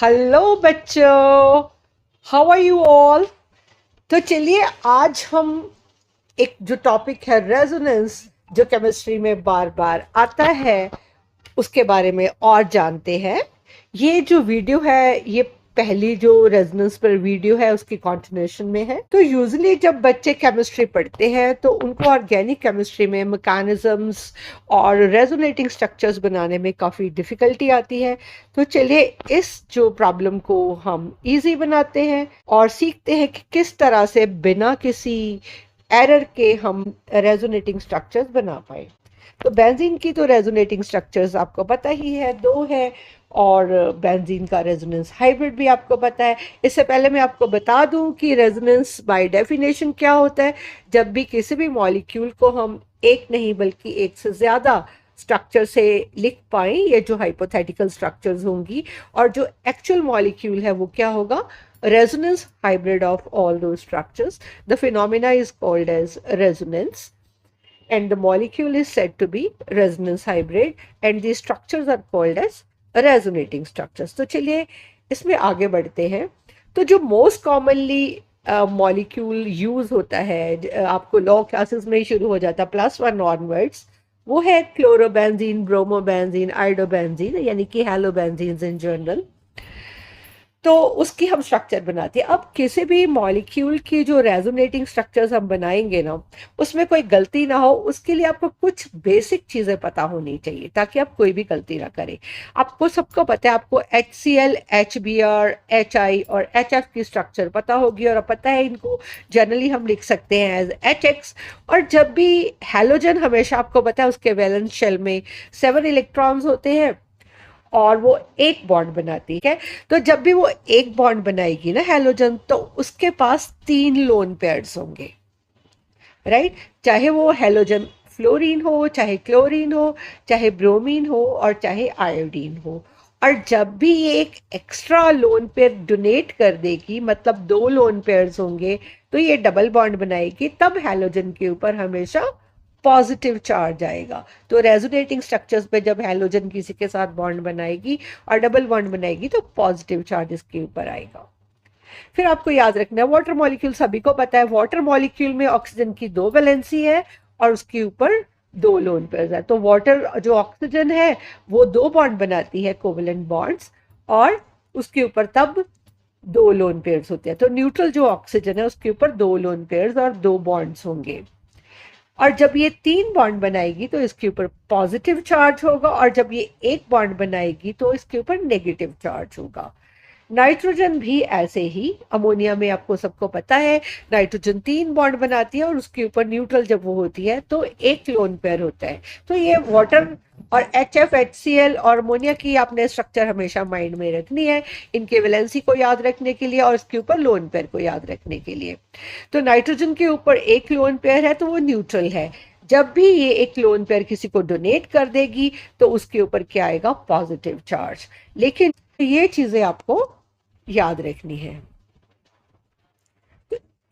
Hello बच्चों, how are you all. तो चलिए आज हम एक जो टॉपिक है रेजोनेंस, जो केमिस्ट्री में बार बार आता है, उसके बारे में और जानते हैं। ये जो वीडियो है ये पहली जो रेजोनेंस पर वीडियो है उसकी कंटिन्यूएशन में है। तो यूजुअली जब बच्चे केमिस्ट्री पढ़ते हैं तो उनको ऑर्गेनिक केमिस्ट्री में मैकेनिज्म्स और रेजोनेटिंग स्ट्रक्चर्स बनाने में काफ़ी डिफ़िकल्टी आती है। तो चलिए इस जो प्रॉब्लम को हम इजी बनाते हैं और सीखते हैं कि किस तरह से बिना किसी एरर के हम रेजोनेटिंग स्ट्रक्चर्स बना पाए। तो बेंजीन की तो रेजोनेटिंग स्ट्रक्चर्स आपको पता ही है, दो है। और बेंजीन का रेजोनेंस हाइब्रिड भी आपको पता है। इससे पहले मैं आपको बता दूं कि रेजोनेंस बाय डेफिनेशन क्या होता है। जब भी किसी भी मॉलिक्यूल को हम एक नहीं बल्कि एक से ज़्यादा स्ट्रक्चर से लिख पाएं, ये जो हाइपोथेटिकल स्ट्रक्चर्स होंगी, और जो एक्चुअल मॉलिक्यूल है वो क्या होगा, resonance hybrid of all those structures. The phenomena is called as resonance, and the molecule is said to be resonance hybrid, and the structures are called as resonating structures. तो चलिए इसमें आगे बढ़ते हैं। तो जो मोस्ट कॉमनली मॉलिक्यूल यूज होता है, आपको लॉ क्लासेस में ही शुरू हो जाता है +1 ऑनवर्ड्स, वो है क्लोरोबेंजीन, ब्रोमोबेंजीन, आइडोबेंजीन, यानी कि हेलोबेंजीन इन जनरल। तो उसकी हम स्ट्रक्चर बनाते हैं। अब किसी भी मॉलिक्यूल की जो रेजोनेटिंग स्ट्रक्चर्स हम बनाएंगे ना, उसमें कोई गलती ना हो, उसके लिए आपको कुछ बेसिक चीज़ें पता होनी चाहिए ताकि आप कोई भी गलती ना करें। आपको सबको पता है, आपको HCl, HBr, HI और HF की स्ट्रक्चर पता होगी, और पता है इनको जनरली हम लिख सकते हैं एज HX। और जब भी हैलोजन, हमेशा आपको पता है उसके वैलेंस शेल में 7 इलेक्ट्रॉन्स होते हैं और वो एक बॉन्ड बनाती है। तो जब भी वो एक बॉन्ड बनाएगी ना हैलोजन, तो उसके पास 3 लोन पेयर्स होंगे, राइट। चाहे वो हैलोजन फ्लोरीन हो, चाहे क्लोरीन हो, चाहे ब्रोमीन हो, और चाहे आयोडीन हो। और जब भी ये एक एक्स्ट्रा लोन पेयर डोनेट कर देगी, मतलब 2 लोन पेयर्स होंगे, तो ये डबल बॉन्ड बनाएगी, तब हैलोजन के ऊपर हमेशा पॉजिटिव चार्ज आएगा। तो रेजोनेटिंग स्ट्रक्चर्स पे जब हैलोजन किसी के साथ बॉन्ड बनाएगी और डबल बॉन्ड बनाएगी तो पॉजिटिव चार्ज इसके ऊपर आएगा। फिर आपको याद रखना है, वाटर मॉलिक्यूल सभी को पता है, वाटर मॉलिक्यूल में ऑक्सीजन की 2 वैलेंसी है और उसके ऊपर 2 लोन पेयर्स है। तो वाटर जो ऑक्सीजन है वो 2 बॉन्ड बनाती है, कोवेलेंट बॉन्ड्स, और उसके ऊपर तब 2 लोन पेयर्स होते हैं। तो न्यूट्रल जो ऑक्सीजन है उसके ऊपर 2 लोन पेयर्स और 2 बॉन्ड्स होंगे। और जब ये 3 बॉन्ड बनाएगी तो इसके ऊपर पॉजिटिव चार्ज होगा, और जब ये एक बॉन्ड बनाएगी तो इसके ऊपर नेगेटिव चार्ज होगा। नाइट्रोजन भी ऐसे ही, अमोनिया में आपको सबको पता है नाइट्रोजन 3 बॉन्ड बनाती है और उसके ऊपर न्यूट्रल जब वो होती है तो एक लोन पेयर होता है। तो ये वाटर और HF, HCl और अमोनिया की आपने स्ट्रक्चर हमेशा माइंड में रखनी है, इनके वैलेंसी को याद रखने के लिए और इसके ऊपर लोन पेयर को याद रखने के लिए। तो नाइट्रोजन के ऊपर एक लोन पेयर है तो वो न्यूट्रल है। जब भी ये एक लोन पेयर किसी को डोनेट कर देगी तो उसके ऊपर क्या आएगा, पॉजिटिव चार्ज। लेकिन ये चीजें आपको याद रखनी है।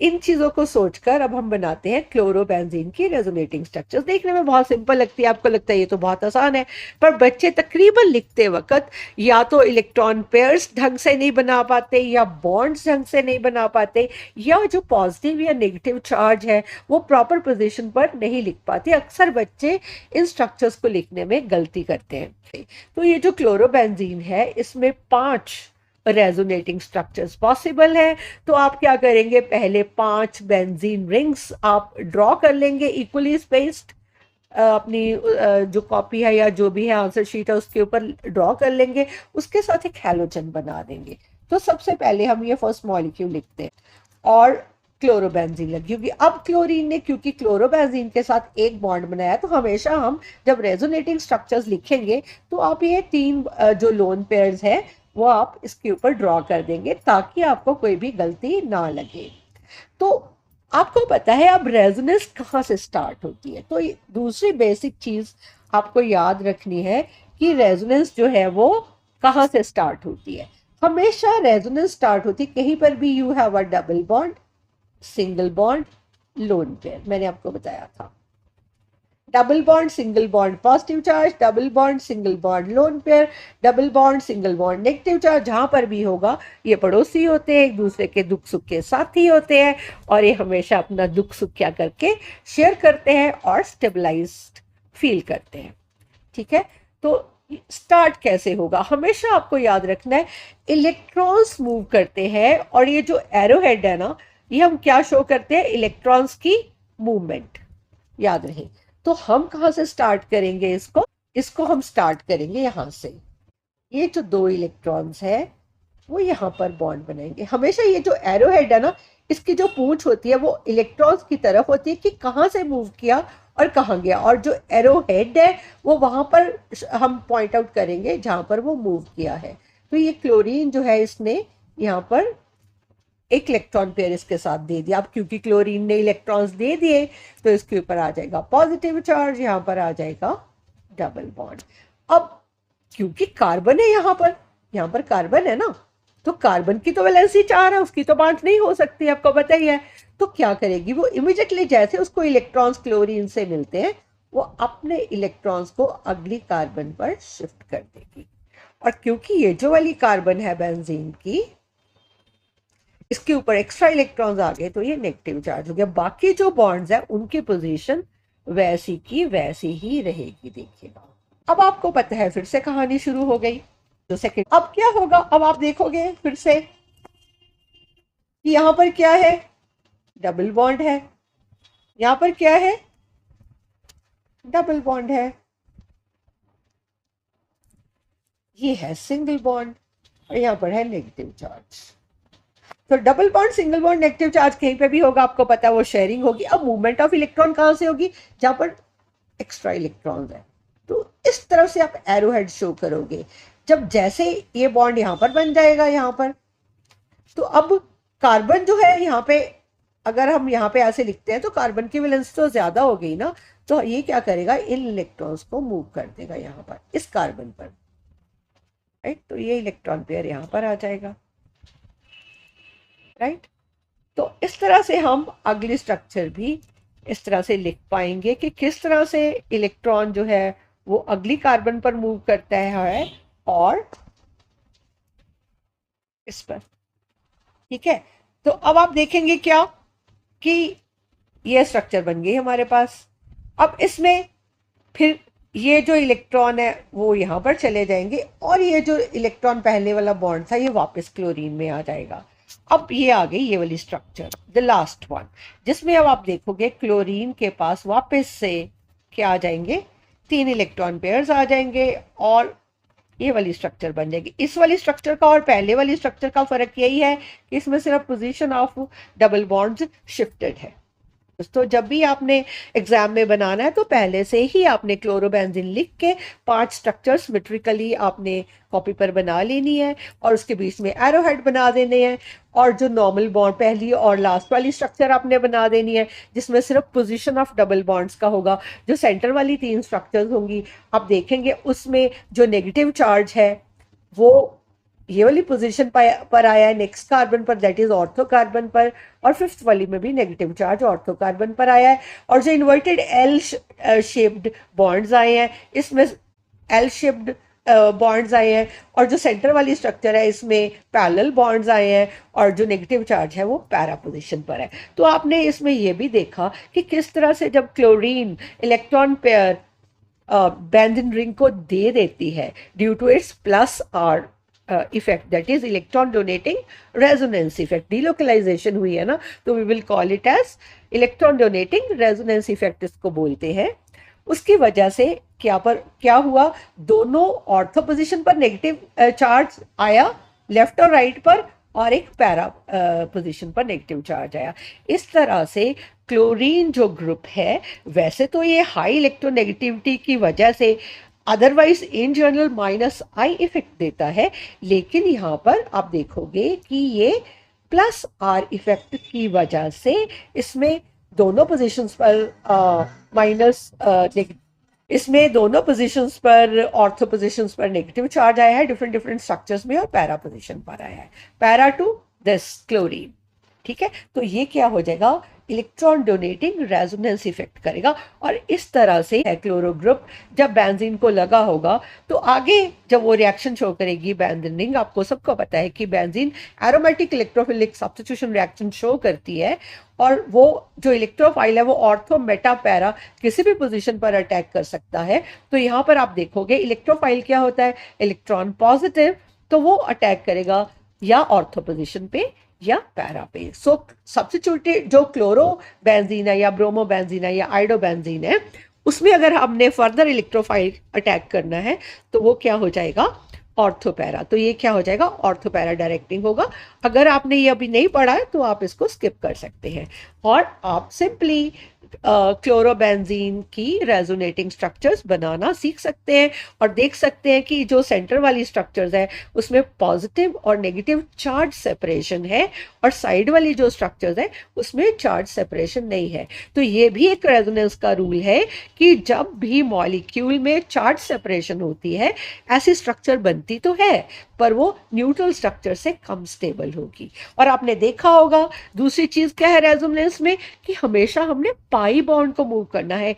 इन चीजों को सोचकर अब हम बनाते हैं क्लोरोबेंजीन की रेजोनेटिंग स्ट्रक्चर्स। देखने में बहुत सिंपल लगती है, आपको लगता है ये तो बहुत आसान है, पर बच्चे तकरीबन लिखते वक्त या तो इलेक्ट्रॉन पेयर्स ढंग से नहीं बना पाते, या बॉन्ड्स ढंग से नहीं बना पाते, या जो पॉजिटिव या नेगेटिव चार्ज है वो प्रॉपर पोजीशन पर नहीं लिख पाते। अक्सर बच्चे इन स्ट्रक्चर्स को लिखने में गलती करते हैं। तो ये जो क्लोरोबेंजीन है इसमें 5 रेजोनेटिंग स्ट्रक्चर्स पॉसिबल है। तो आप क्या करेंगे, पहले 5 बेंजीन रिंग्स आप ड्रॉ कर लेंगे इक्वली स्पेस्ड, अपनी जो कॉपी है या जो भी है आंसर शीट है उसके ऊपर ड्रॉ कर लेंगे, उसके साथ एक हैलोजन बना देंगे। तो सबसे पहले हम ये फर्स्ट मॉलिक्यूल लिखते हैं और क्लोरोबेंजीन लगी, क्योंकि अब क्लोरीन ने क्योंकि क्लोरोबेंजीन के साथ एक बॉन्ड बनाया, तो हमेशा हम जब रेजोनेटिंग स्ट्रक्चर्स लिखेंगे तो आप ये 3 जो लोन पेयर्स है वो आप इसके ऊपर ड्रॉ कर देंगे ताकि आपको कोई भी गलती ना लगे। तो आपको पता है अब रेजोनेंस कहाँ से स्टार्ट होती है। तो दूसरी बेसिक चीज आपको याद रखनी है कि रेजोनेंस जो है वो कहाँ से स्टार्ट होती है। हमेशा रेजोनेंस स्टार्ट होती है कहीं पर भी you have a double bond, single bond, lone pair, मैंने आपको बताया था। Double bond single bond positive charge, double bond single bond lone pair, double bond single bond negative charge. जहां पर भी होगा ये पड़ोसी होते हैं, एक दूसरे के दुख सुख के साथी होते हैं और ये हमेशा अपना दुख सुख क्या करके शेयर करते हैं और स्टेबलाइज्ड फील करते हैं। ठीक है, तो स्टार्ट कैसे होगा, हमेशा आपको याद रखना है इलेक्ट्रॉन्स मूव करते हैं और ये जो एरो हेड है ना, ये हम क्या शो करते हैं, इलेक्ट्रॉन्स की मूवमेंट, याद रहे। तो हम कहां से स्टार्ट करेंगे इसको, इसको हम स्टार्ट करेंगे यहां से। ये जो दो इलेक्ट्रॉन्स है वो यहाँ पर बॉन्ड बनाएंगे। हमेशा ये जो एरो हेड है ना, इसकी जो पूंछ होती है वो इलेक्ट्रॉन्स की तरफ होती है कि कहाँ से मूव किया और कहाँ गया, और जो एरो हेड है वो वहां पर हम पॉइंट आउट करेंगे जहां पर वो मूव किया है। तो ये क्लोरीन जो है इसने यहाँ पर एक इलेक्ट्रॉन पेयर इसके साथ दे दिया। अब क्योंकि क्लोरीन ने इलेक्ट्रॉन्स दे दिए तो इसके ऊपर आ जाएगा पॉजिटिव चार्ज, यहाँ पर आ जाएगा डबल बॉन्ड। अब क्योंकि कार्बन है यहाँ पर कार्बन है ना, तो कार्बन की तो वैलेंसी 4 है, उसकी तो बांट नहीं हो सकती, आपको पता ही है। तो क्या करेगी वो, इमिडिएटली जैसे उसको इलेक्ट्रॉन्स क्लोरीन से मिलते हैं वो अपने इलेक्ट्रॉन्स को अगली कार्बन पर शिफ्ट कर देगी। और क्योंकि ये जो वाली कार्बन है बेंजीन की, इसके ऊपर एक्स्ट्रा इलेक्ट्रॉन्स आ गए तो ये नेगेटिव चार्ज हो गया। बाकी जो बॉन्ड्स है उनकी पोजीशन वैसी की वैसी ही रहेगी। देखिएगा, अब आपको पता है फिर से कहानी शुरू हो गई। तो सेकंड, अब क्या होगा, अब आप देखोगे फिर से कि यहां पर क्या है, डबल बॉन्ड है, यहां पर क्या है, डबल बॉन्ड है, ये है सिंगल बॉन्ड और यहां पर है नेगेटिव चार्ज। तो double bond single bond negative charge कहीं पे भी होगा, आपको पता है वो शेयरिंग होगी। अब मूवमेंट ऑफ इलेक्ट्रॉन कहां से होगी, जहां पर एक्स्ट्रा इलेक्ट्रॉन्स है। तो इस तरह से आप एरो हेड शो करोगे। जब जैसे ये बॉन्ड यहां पर बन जाएगा यहां पर, तो अब कार्बन जो है यहाँ पे, अगर हम यहाँ पे ऐसे लिखते हैं तो कार्बन की वैलेंसी तो ज्यादा हो गई ना, तो ये क्या करेगा, इन इलेक्ट्रॉन्स को मूव कर देगा यहाँ पर इस कार्बन पर, राइट। तो ये इलेक्ट्रॉन पेयर यहाँ पर आ जाएगा, राइट। तो इस तरह से हम अगली स्ट्रक्चर भी इस तरह से लिख पाएंगे कि किस तरह से इलेक्ट्रॉन जो है वो अगली कार्बन पर मूव करता है और इस पर। ठीक है, तो अब आप देखेंगे क्या कि ये स्ट्रक्चर बन गई हमारे पास। अब इसमें फिर ये जो इलेक्ट्रॉन है वो यहां पर चले जाएंगे और ये जो इलेक्ट्रॉन पहले वाला बॉन्ड था ये वापस क्लोरीन में आ जाएगा। अब ये आ गई ये वाली स्ट्रक्चर, द लास्ट वन, जिसमें अब आप देखोगे क्लोरीन के पास वापस से क्या आ जाएंगे, 3 इलेक्ट्रॉन पेयर्स आ जाएंगे और ये वाली स्ट्रक्चर बन जाएगी। इस वाली स्ट्रक्चर का और पहले वाली स्ट्रक्चर का फर्क यही है कि इसमें सिर्फ position of double bonds shifted है। तो जब भी आपने एग्जाम में बनाना है तो पहले से ही आपने क्लोरोबेंजीन लिख के 5 स्ट्रक्चर्स सिमेट्रिकली आपने कॉपी पर बना लेनी है और उसके बीच में एरो हेड बना देने हैं, और जो नॉर्मल बॉन्ड पहली और लास्ट वाली स्ट्रक्चर आपने बना देनी है जिसमें सिर्फ पोजीशन ऑफ डबल बॉन्ड्स का होगा। जो सेंटर वाली 3 स्ट्रक्चर्स होंगी आप देखेंगे उसमें जो नेगेटिव चार्ज है वो ये वाली पोजीशन पर आया है नेक्स्ट कार्बन पर, दैट इज ऑर्थो कार्बन पर, और 5th वाली में भी नेगेटिव चार्ज ऑर्थो कार्बन पर आया है। और जो इन्वर्टेड एल शेप्ड बॉन्ड्स आए हैं इसमें एल शेप्ड बॉन्ड्स आए हैं, और जो सेंटर वाली स्ट्रक्चर है इसमें पैरेलल बॉन्ड्स आए हैं, और जो नेगेटिव चार्ज है वो पैरा पोजीशन पर है। तो आपने इसमें ये भी देखा कि किस तरह से जब chlorine electron pair benzene ring को दे देती है due to its plus R effect, that is electron donating resonance effect, delocalization हुई है ना, तो we will call it as electron donating resonance effect इसको बोलते हैं। उसकी वजह से क्या हुआ, दोनों ऑर्थो पोजीशन पर नेगेटिव चार्ज आया लेफ्ट और राइट पर, और एक पैरा पोजीशन पर नेगेटिव चार्ज आया। इस तरह से क्लोरीन जो ग्रुप है वैसे तो ये हाई इलेक्ट्रोनेगेटिविटी की वजह से otherwise in general -I effect देता है, लेकिन यहाँ पर आप देखोगे कि ये +R इफेक्ट की वजह से इसमें दोनों पोजीशंस पर इसमें दोनों पोजीशंस पर ऑर्थो पोजीशंस पर नेगेटिव चार्ज आया है डिफरेंट डिफरेंट स्ट्रक्चर्स में, और पैरा पोजीशन पर आया है, पैरा टू दिस क्लोरीन। ठीक है, तो ये क्या हो जाएगा, इलेक्ट्रॉन डोनेटिंग रेजोनेंस इफेक्ट करेगा। और इस तरह से क्लोरो ग्रुप जब बेंजीन को लगा होगा तो आगे जब वो रिएक्शन शो करेगी बेंजीन रिंग, आपको सबको पता है कि benzene aromatic electrophilic substitution reaction show करती है और वो जो इलेक्ट्रोफाइल है वो ऑर्थो मेटा पैरा किसी भी पोजीशन पर अटैक कर सकता है। तो यहाँ पर आप देखोगे इलेक्ट्रोफाइल क्या होता है, इलेक्ट्रॉन पॉजिटिव, तो वो अटैक करेगा या ऑर्थो पोजीशन पे या पैरा पे। सो सब्स्टिट्यूटेड जो क्लोरो बेंजीन है या ब्रोमो बेंजीन है या आइडो बेंजीन है, उसमें अगर हमने फर्दर इलेक्ट्रोफाइल अटैक करना है तो वो क्या हो जाएगा, ऑर्थोपैरा। तो ये क्या हो जाएगा, ऑर्थोपैरा डायरेक्टिंग होगा। अगर आपने ये अभी नहीं पढ़ा है तो आप इसको स्किप कर सकते हैं और आप सिंपली क्लोरोबेंजीन की रेजोनेटिंग स्ट्रक्चर्स बनाना सीख सकते हैं और देख सकते हैं कि जो सेंटर वाली स्ट्रक्चर्स है उसमें पॉजिटिव और नेगेटिव चार्ज सेपरेशन है और साइड वाली जो स्ट्रक्चर्स है उसमें चार्ज सेपरेशन नहीं है। तो ये भी एक रेजोनेंस का रूल है कि जब भी मॉलिक्यूल में चार्ज सेपरेशन होती है ऐसी स्ट्रक्चर बनती तो है पर वो न्यूट्रल स्ट्रक्चर से कम स्टेबल होगी। और आपने देखा होगा दूसरी चीज क्या है रेजोनेंस में, कि हमेशा हमने पाई बॉन्ड को मूव करना है।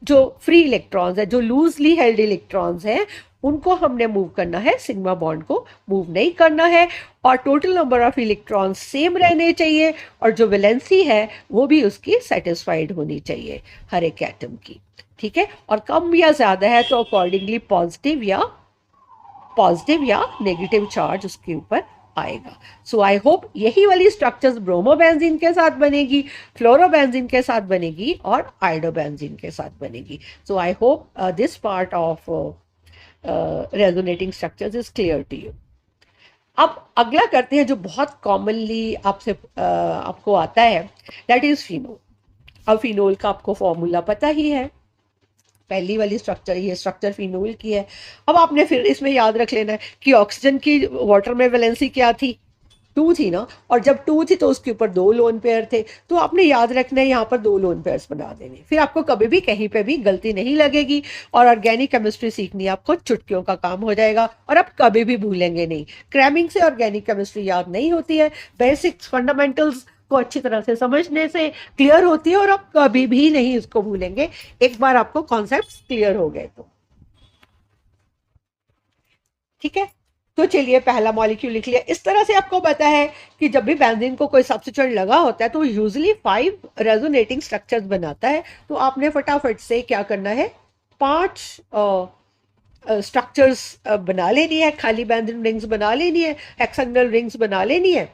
जो फ्री इलेक्ट्रॉन्स है, जो लूजली हेल्ड इलेक्ट्रॉन्स हैं, उनको हमने मूव करना है, सिग्मा बॉन्ड को मूव नहीं करना है। और total number of electrons same रहने चाहिए और जो वैलेंसी है वो भी उसकी सेटिस्फाइड होनी चाहिए हर एक एटम की, ठीक है। और कम या ज्यादा है तो अकॉर्डिंगली पॉजिटिव या नेगेटिव चार्ज उसके ऊपर आएगा। सो आई होप यही वाली स्ट्रक्चर्स ब्रोमोबेंजीन के साथ बनेगी, फ्लोरोबेंजीन के साथ बनेगी और आइडोबेंजीन के साथ बनेगी। So I hope this part of resonating structures is clear to you. अब अगला करते हैं जो बहुत कॉमनली आपको आता है, दैट इज फिनोल। अब फिनोल का आपको फॉर्मूला पता ही है, पहली वाली स्ट्रक्चर, ये स्ट्रक्चर फिनोल की है। अब आपने फिर इसमें याद रख लेना है कि ऑक्सीजन की वाटर में वैलेंसी क्या थी, 2 थी ना, और जब 2 थी तो उसके ऊपर 2 लोन पेयर थे। तो आपने याद रखना है यहाँ पर 2 लोन पेयर्स बना देने, फिर आपको कभी भी कहीं पे भी गलती नहीं लगेगी और ऑर्गेनिक केमिस्ट्री सीखनी आपको चुटकियों का काम हो जाएगा और आप कभी भी भूलेंगे नहीं। क्रैमिंग से ऑर्गेनिक केमिस्ट्री याद नहीं होती है, बेसिक्स फंडामेंटल्स को अच्छी तरह से समझने से क्लियर होती है और आप कभी भी नहीं इसको भूलेंगे एक बार आपको कॉन्सेप्ट क्लियर हो गए तो, ठीक है। तो चलिए पहला मॉलिक्यूल लिख लिया। इस तरह से आपको पता है कि जब भी बेंजीन को कोई सब्स्टिट्यूएंट लगा होता है तो यूजुअली 5 रेजोनेटिंग स्ट्रक्चर्स बनाता है। तो आपने फटाफट से क्या करना है, 5 स्ट्रक्चर्स बना लेनी है, खाली बेंजीन रिंग्स बना लेनी है, हेक्सागोनल रिंग्स बना लेनी है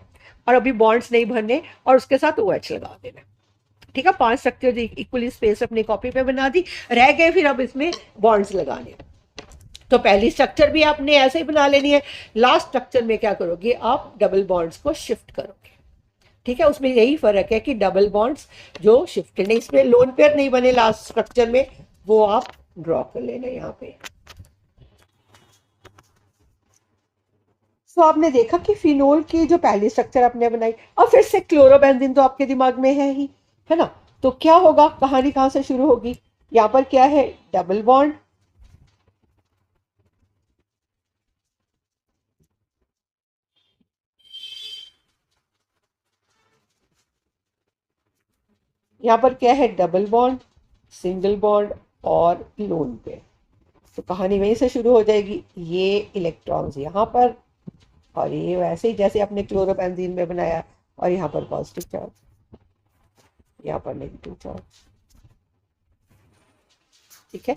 और अभी बॉन्ड्स नहीं भरने और उसके साथ OH लगा देना, ठीक है। 5 स्ट्रक्चर इक्वली स्पेस अपनी कॉपी पे बना दी, रह गए फिर अब इसमें बॉन्ड्स लगाने। तो पहली स्ट्रक्चर भी आपने ऐसे ही बना लेनी है। लास्ट स्ट्रक्चर में क्या करोगे, आप डबल बॉन्ड्स को शिफ्ट करोगे, ठीक है। उसमें यही फर्क है कि डबल बॉन्ड्स जो शिफ्टेड नहीं, इसमें लोन पेयर नहीं बने लास्ट स्ट्रक्चर में, वो आप ड्रॉ कर लेना यहाँ पे। तो आपने देखा कि फिनोल की जो पहली स्ट्रक्चर आपने बनाई, और फिर से क्लोरोबेंजीन तो आपके दिमाग में है ही, है ना। तो क्या होगा, कहानी कहां से शुरू होगी, यहाँ पर क्या है, डबल बॉन्ड, यहाँ पर क्या है, डबल बॉन्ड, सिंगल बॉन्ड और लोन पेयर। तो कहानी वहीं से शुरू हो जाएगी। ये इलेक्ट्रॉन्स यहाँ पर और ये वैसे ही जैसे अपने क्लोरोबेंजीन में बनाया, और यहाँ पर पॉजिटिव चार्ज, यहाँ पर नेगेटिव चार्ज, ठीक है।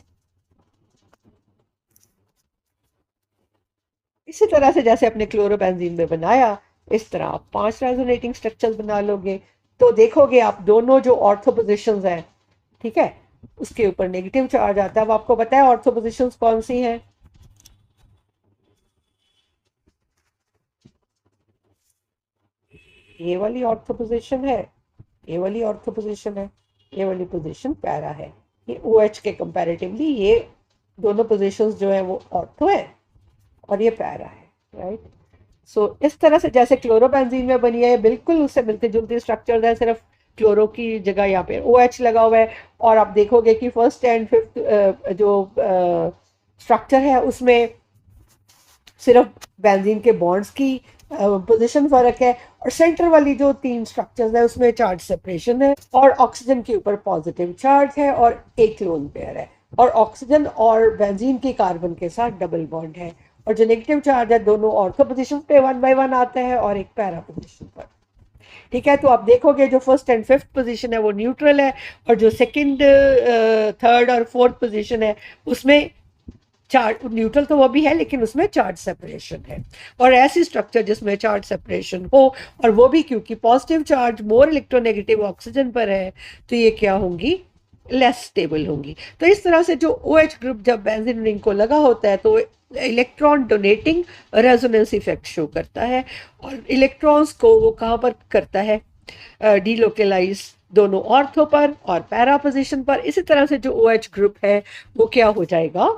इसी तरह से जैसे अपने क्लोरोबेंजीन में बनाया, इस तरह आप 5 रेजोनेटिंग स्ट्रक्चर्स बना लोगे। तो देखोगे आप दोनों जो ऑर्थो पोजिशंस हैं, ठीक है, उसके ऊपर नेगेटिव चार्ज आता है। अब आपको पता है ऑर्थो पोजिशंस कौन सी हैं, ये वाली ऑर्थो पोजिशन है, ये वाली ऑर्थो पोजिशन है, ये वाली पोजिशन पैरा है। ये OH के कंपैरेटिवली ये दोनों पोजिशंस जो है वो ऑर्थो है और ये पैरा है, राइट। सो इस तरह से जैसे क्लोरोबेंजीन में बनी है, बिल्कुल उससे मिलती जुलती स्ट्रक्चर है, सिर्फ क्लोरो की जगह यहाँ पे OH लगा हुआ है। और आप देखोगे कि फर्स्ट एंड फिफ्थ जो स्ट्रक्चर है उसमें सिर्फ बेंजीन के बॉन्ड्स की पोजीशन फर्क है और सेंटर वाली जो 3 स्ट्रक्चर्स है उसमें चार्ज सेपरेशन है, और ऑक्सीजन के ऊपर पॉजिटिव चार्ज है और एक लोन पेयर है, और ऑक्सीजन और बेंजीन के कार्बन के साथ डबल बॉन्ड है, और जो नेगेटिव चार्ज है दोनों ऑर्थो पोजीशन पे 1 बाय 1 आते हैं और एक पैरा पोजीशन पर। ठीक है, तो आप देखोगे जो फर्स्ट एंड फिफ्थ पोजीशन है वो न्यूट्रल है, और जो सेकंड, थर्ड और फोर्थ पोजीशन है उसमें चार्ज न्यूट्रल तो वो भी है लेकिन उसमें चार्ज सेपरेशन है। और ऐसी स्ट्रक्चर जिसमें चार्ज सेपरेशन हो, और वो भी क्योंकि positive charge more electronegative oxygen पर है, तो ये क्या होंगी, लेस स्टेबल होंगी। तो इस तरह से जो OH ग्रुप जब बेंजीन रिंग को लगा होता है तो electron donating resonance effect show करता है, और इलेक्ट्रॉन्स को वो कहाँ पर करता है, डीलोकेलाइज दोनों ऑर्थो पर और पैरा पोजीशन पर। इसी तरह से जो OH ग्रुप है वो क्या हो जाएगा,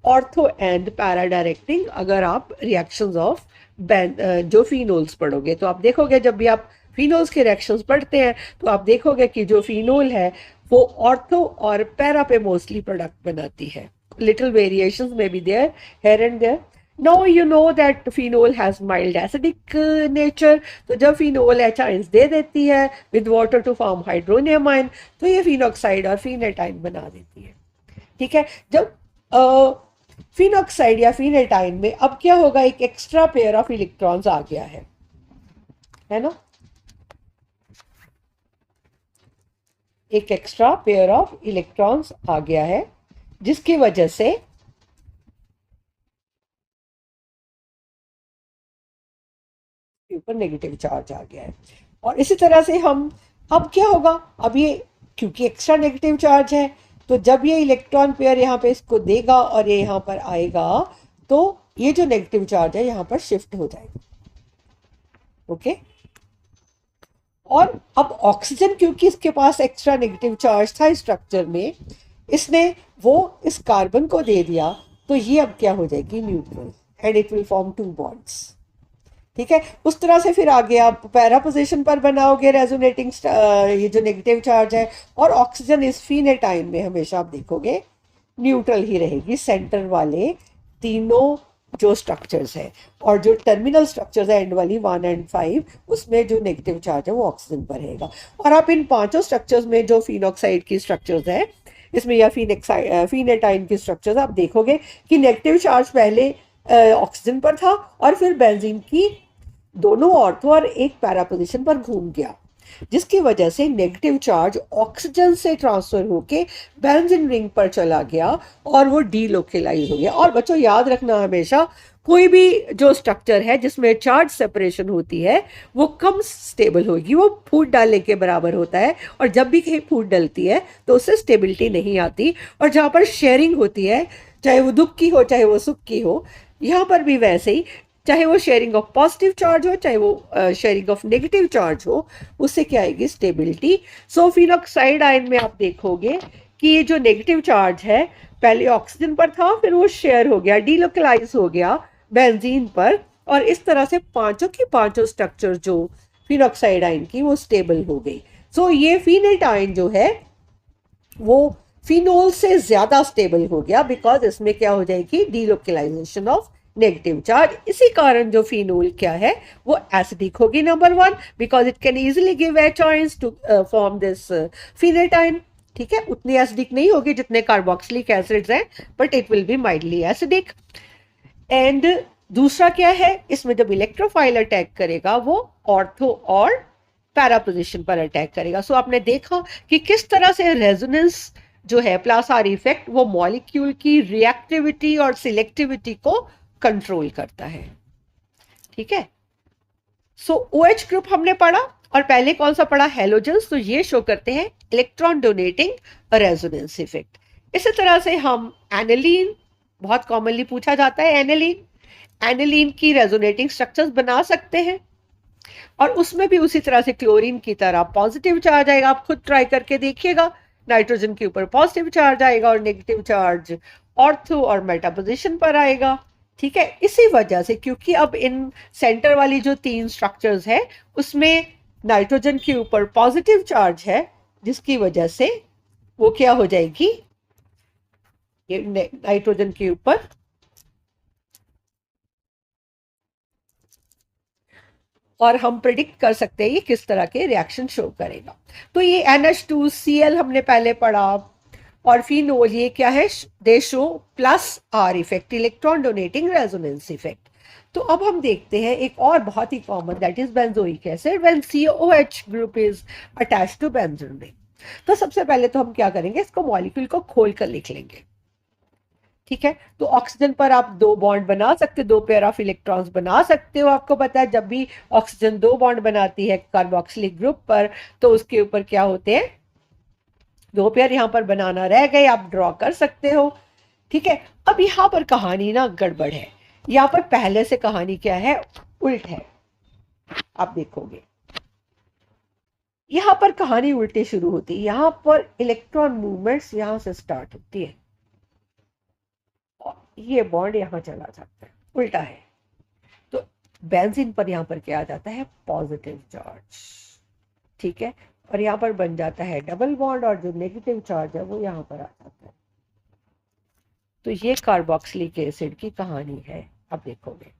ऑर्थो एंड पैरा डायरेक्टिंग। अगर आप रिएक्शंस ऑफ जो फिनोल्स पढ़ोगे तो आप देखोगे, जब भी आप फिनोल्स के रिएक्शंस पढ़ते हैं तो आप देखोगे कि जो फिनोल है वो ऑर्थो और पैरा पे मोस्टली प्रोडक्ट बनाती है। लिटिल वेरिएशंस में be there here and there. Now you know that phenol has mild acidic nature, तो जब फिनोल H आयंस दे देती है with water to form hydronium ion, तो ये फिनॉक्साइड और फिनेटाइन बना देती है। ठीक है, जब फिनॉक्साइड या फिनेटाइन में अब क्या होगा, एक एक्स्ट्रा पेयर ऑफ इलेक्ट्रॉन्स आ गया है ना, एक एक्स्ट्रा पेयर ऑफ इलेक्ट्रॉन्स आ गया है, जिसकी वजह से ऊपर नेगेटिव चार्ज आ गया है। और इसी तरह से हम, अब क्या होगा, अब ये क्योंकि एक्स्ट्रा नेगेटिव चार्ज है, तो जब ये इलेक्ट्रॉन पेयर यहाँ पे इसको देगा और ये यहाँ पर आएगा, तो ये जो नेगेटिव चार्ज है यहाँ पर शिफ्ट हो जाएगा। ओके, और अब ऑक्सीजन क्योंकि इसके पास एक्स्ट्रा नेगेटिव चार्ज था स्ट्रक्चर में, इसने वो इस कार्बन को दे दिया, तो ये अब क्या हो जाएगी, neutral, and it will form 2 bonds. ठीक है, उस तरह से फिर आगे आप पैरा पोजीशन पर बनाओगे रेजोनेटिंग ये जो नेगेटिव चार्ज है, और ऑक्सीजन इस फिनेटाइन में हमेशा आप देखोगे न्यूट्रल ही रहेगी, सेंटर वाले तीनों जो स्ट्रक्चर्स है, और जो टर्मिनल स्ट्रक्चर्स है एंड वाली 1 एंड 5, उसमें जो नेगेटिव चार्ज है वो ऑक्सीजन पर रहेगा। और आप इन पांचों स्ट्रक्चर्स में जो फिनॉक्साइड की स्ट्रक्चर्स है इसमें, या फिनेटाइन की स्ट्रक्चर्स, आप देखोगे कि नेगेटिव चार्ज पहले ऑक्सीजन पर था और फिर बेंजीन की दोनों ऑर्थो और एक पैरा पोजीशन पर घूम गया, जिसकी वजह से नेगेटिव चार्ज ऑक्सीजन से ट्रांसफर होके बेंजीन रिंग पर चला गया और वो डीलोकेलाइज हो गया। और बच्चों याद रखना, हमेशा कोई भी जो स्ट्रक्चर है जिसमें चार्ज सेपरेशन होती है वो कम स्टेबल होगी, वो फूट डालने के बराबर होता है, और जब भी कहीं फूट डलती है तो उससे स्टेबिलिटी नहीं आती। और जहाँ पर शेयरिंग होती है, चाहे वो दुख की हो चाहे वो सुख की हो, यहाँ पर भी वैसे ही, चाहे वो शेयरिंग ऑफ पॉजिटिव चार्ज हो चाहे वो शेयरिंग ऑफ नेगेटिव चार्ज हो, उससे क्या आएगी, स्टेबिलिटी। सो फिनॉक्साइड आयन में आप देखोगे कि ये जो नेगेटिव चार्ज है पहले ऑक्सीजन पर था, फिर वो शेयर हो गया, डीलोकलाइज हो गया बेंजीन पर, और इस तरह से पांचों की पांचों स्ट्रक्चर जो फिनॉक्साइड आयन की वो स्टेबल हो गई। सो ये फिनेट आयन जो है वो फिनोल से ज्यादा स्टेबल हो गया, बिकॉज इसमें क्या हो जाएगी, डीलोकलाइजेशन ऑफ नेगेटिव चार्ज। इसी कारण जो फिनोल क्या है वो एसिडिक होगी, number 1, because it can easily give H ions to form this फिनेटाइन। ठीक है, उतनी एसिडिक नहीं होगी जितने कार्बोक्सिलिक एसिड्स हैं, but it will be mildly acidic. And दूसरा क्या है, इसमें जब इलेक्ट्रोफाइल अटैक करेगा वो ऑर्थो और पैरा पोजीशन पर अटैक करेगा। सो आपने देखा कि किस तरह से रेजोनेंस जो है प्लस आर इफेक्ट, वो मॉलिक्यूल की रिएक्टिविटी और सिलेक्टिविटी को कंट्रोल करता है। ठीक है, सो OH ग्रुप हमने पढ़ा, और पहले कौन सा पढ़ा, हेलोजेंस, तो ये शो करते हैं इलेक्ट्रॉन डोनेटिंग रेजोनेंस इफेक्ट। इसी तरह से हम एनिलीन, बहुत कॉमनली पूछा जाता है एनिलीन की रेजोनेटिंग स्ट्रक्चर्स बना सकते हैं, और उसमें भी उसी तरह से क्लोरीन की तरह पॉजिटिव चार्ज आएगा। आप खुद ट्राई करके देखिएगा, नाइट्रोजन के ऊपर पॉजिटिव चार्ज आएगा और नेगेटिव चार्ज ऑर्थो और मेटा पोजीशन पर आएगा। ठीक है, इसी वजह से, क्योंकि अब इन सेंटर वाली जो 3 स्ट्रक्चर्स है उसमें नाइट्रोजन के ऊपर पॉजिटिव चार्ज है, जिसकी वजह से वो क्या हो जाएगी, नाइट्रोजन के ऊपर और हम प्रिडिक्ट कर सकते हैं ये किस तरह के रिएक्शन शो करेगा। तो ये NH2Cl हमने पहले पढ़ा, और फिनोल ये क्या है, they show plus R effect, electron donating resonance effect. तो अब हम देखते हैं एक और बहुत ही common, that is benzoic acid when COH group is attached to benzene ring. तो सबसे पहले तो हम क्या करेंगे, इसको मॉलिक्यूल को खोल कर लिख लेंगे। ठीक है, तो ऑक्सीजन पर आप दो बॉन्ड बना सकते हो, दो पेयर ऑफ इलेक्ट्रॉन्स बना सकते हो। आपको पता है जब भी ऑक्सीजन दो बॉन्ड बनाती है कार्बोक्सिलिक ग्रुप पर, तो उसके ऊपर क्या होते हैं, दो पेयर यहां पर बनाना रह गए, आप ड्रॉ कर सकते हो। ठीक है, अब यहां पर कहानी ना गड़बड़ है, यहां पर पहले से कहानी क्या है, उल्ट है। आप देखोगे यहां पर कहानी उल्टे शुरू होती है, यहां पर इलेक्ट्रॉन मूवमेंट्स यहां से स्टार्ट होती है और ये बॉन्ड यहां चला जाता है, उल्टा है। तो बेंजीन पर यहां पर क्या आ जाता है, पॉजिटिव चार्ज। ठीक है, और यहां पर बन जाता है डबल बॉन्ड, और जो नेगेटिव चार्ज है वो यहां पर आ जाता है। तो ये कार्बोक्सिलिक एसिड की कहानी है। अब देखोगे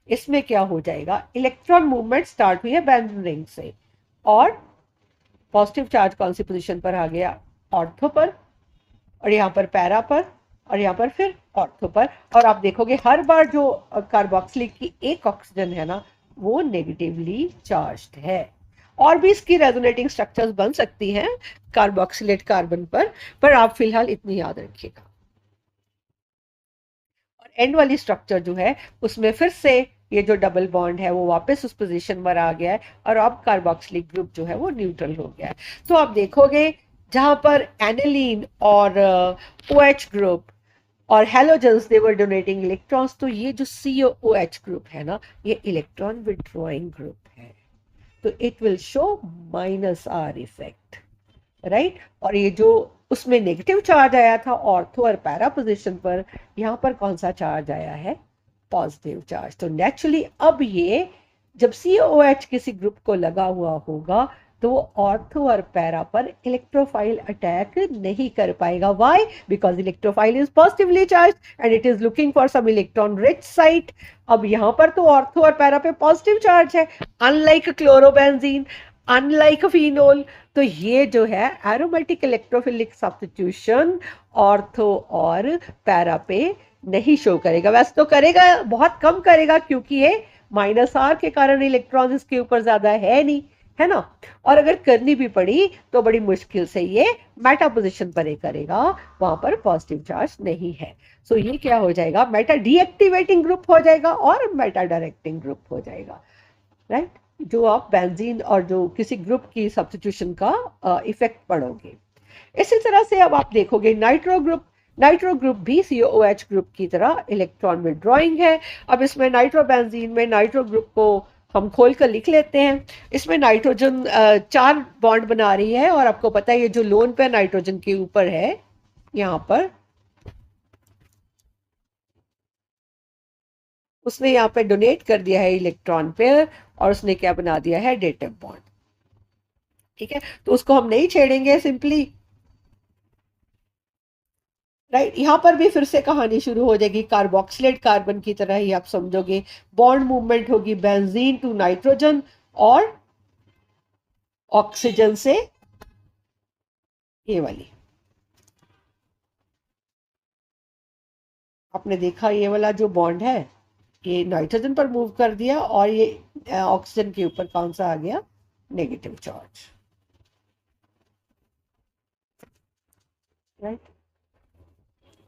इसमें क्या हो जाएगा, इलेक्ट्रॉन मूवमेंट स्टार्ट हुई है बेंजीन रिंग से, और पॉजिटिव चार्ज कौन सी पोजीशन पर आ गया, ऑर्थो पर, और यहाँ पर पैरा पर, और यहाँ पर फिर ऑर्थो पर। और आप देखोगे हर बार जो कार्बोक्सिलिक की एक ऑक्सीजन है ना, वो नेगेटिवली चार्ज्ड है। और भी इसकी रेजोनेटिंग स्ट्रक्चर्स बन सकती हैं कार्बोक्सिलेट कार्बन पर आप फिलहाल इतनी याद रखिएगा। और एंड वाली स्ट्रक्चर जो है उसमें फिर से ये जो डबल बॉन्ड है वो वापस उस पोजीशन पर आ गया है, और अब कार्बोक्सिलिक ग्रुप जो है वो न्यूट्रल हो गया है। तो आप देखोगे जहां पर एनिलीन और OH ग्रुप और हेलोजन्स दे वर डोनेटिंग इलेक्ट्रॉन्स, तो ये जो COOH ग्रुप है ना, ये इलेक्ट्रॉन विड्रॉइंग ग्रुप है, तो it will show -R effect, right. और ये जो उसमें नेगेटिव चार्ज आया था ऑर्थो और पैरा पोजीशन पर, यहाँ पर कौन सा चार्ज आया है, पॉजिटिव चार्ज। तो नेचुरली अब ये जब COH किसी ग्रुप को लगा हुआ होगा तो वो ऑर्थो और पैरा पर इलेक्ट्रोफाइल अटैक नहीं कर पाएगा। Why, because electrophile is positively charge and it is looking for some electron rich site. अब यहां पर तो ऑर्थो और पैरा पे पॉजिटिव चार्ज है, अनलाइक क्लोरोबेंजीन, अनलाइक फिनोल। तो ये जो है एरोमेटिक इलेक्ट्रोफिलिक सब्स्टिट्यूशन ऑर्थो और पैरा पे नहीं शो करेगा। वैसे तो करेगा, बहुत कम करेगा, क्योंकि ये -R के कारण इलेक्ट्रॉन इसके ऊपर ज्यादा है नहीं, है ना। और अगर करनी भी पड़ी तो बड़ी मुश्किल से ये मेटा पोजीशन पर ही करेगा, वहां पर पॉजिटिव चार्ज नहीं है। सो ये क्या हो जाएगा, मेटा डीएक्टिवेटिंग ग्रुप हो जाएगा और मेटा डायरेक्टिंग ग्रुप हो जाएगा, राइट। जो आप बेंजीन और जो किसी ग्रुप की सब्स्टिट्यूशन का इफेक्ट पढ़ोगे। इसी तरह से अब आप देखोगे नाइट्रो ग्रुप भी COOH ग्रुप की तरह इलेक्ट्रॉन विड्रॉइंग है। अब इसमें नाइट्रोबेंजीन में नाइट्रो ग्रुप को हम खोल कर लिख लेते हैं। इसमें नाइट्रोजन 4 बॉन्ड बना रही है, और आपको पता है ये जो लोन पे नाइट्रोजन के ऊपर है, यहाँ पर उसने यहाँ पे डोनेट कर दिया है इलेक्ट्रॉन पेयर, और उसने क्या बना दिया है, डेटिव बॉन्ड। ठीक है, तो उसको हम नहीं छेड़ेंगे सिंपली, राइट। यहां पर भी फिर से कहानी शुरू हो जाएगी, कार्बोक्सिलेट कार्बन की तरह ही आप समझोगे। बॉन्ड मूवमेंट होगी बेंजीन टू नाइट्रोजन और ऑक्सीजन से ये वाली, आपने देखा ये वाला जो बॉन्ड है ये नाइट्रोजन पर मूव कर दिया, और ये ऑक्सीजन के ऊपर कौन सा आ गया, नेगेटिव चार्ज, राइट।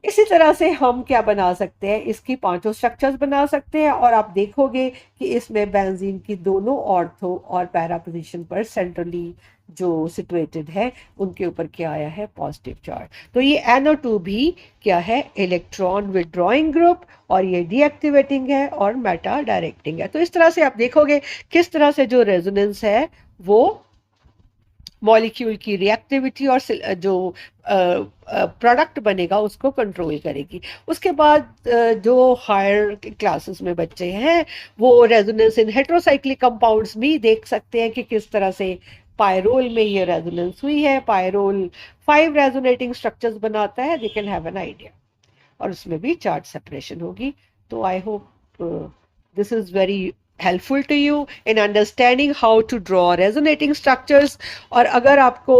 इसी तरह से हम क्या बना सकते हैं, इसकी पांचों स्ट्रक्चर्स बना सकते हैं, और आप देखोगे कि इसमें बेंजीन की दोनों ऑर्थो और पैरा पोजीशन पर सेंट्रली जो सिचुएटेड है उनके ऊपर क्या आया है, पॉजिटिव चार्ज। तो ये NO2 भी क्या है, इलेक्ट्रॉन विड्रॉइंग ग्रुप, और ये डीएक्टिवेटिंग है और मेटा डायरेक्टिंग है। तो इस तरह से आप देखोगे किस तरह से जो रेजोनेंस है वो मॉलिक्यूल की रिएक्टिविटी और जो प्रोडक्ट बनेगा उसको कंट्रोल करेगी। उसके बाद जो हायर क्लासेस में बच्चे हैं वो रेजोनेंस इन हेटेरोसाइक्लिक कंपाउंड्स भी देख सकते हैं कि किस तरह से पायरोल में ये रेजोनेंस हुई है। पायरोल 5 रेजोनेटिंग स्ट्रक्चर्स बनाता है, they can have an idea, और उसमें भी चार्ज सेपरेशन होगी। तो आई hope this is very helpful to you in understanding how to draw resonating structures. और अगर आपको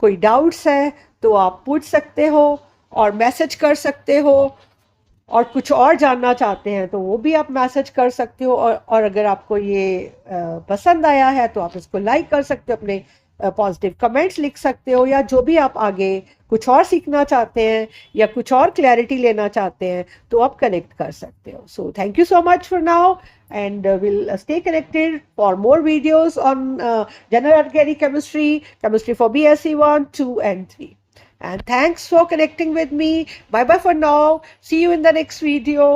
कोई doubts है तो आप पूछ सकते हो और मैसेज कर सकते हो, और कुछ और जानना चाहते हैं तो वो भी आप मैसेज कर सकते हो। और अगर आपको ये पसंद आया है तो आप इसको लाइक कर सकते हो, अपने पॉजिटिव कमेंट्स लिख सकते हो, या जो भी आप आगे कुछ और सीखना चाहते हैं या कुछ और क्लैरिटी लेना चाहते हैं तो आप कनेक्ट कर सकते हो। So thank you so much for now, and we'll stay connected for more videos on general organic chemistry, chemistry for BSc 1, 2 and 3. And thanks for connecting with me. Bye bye for now. See you in the next video.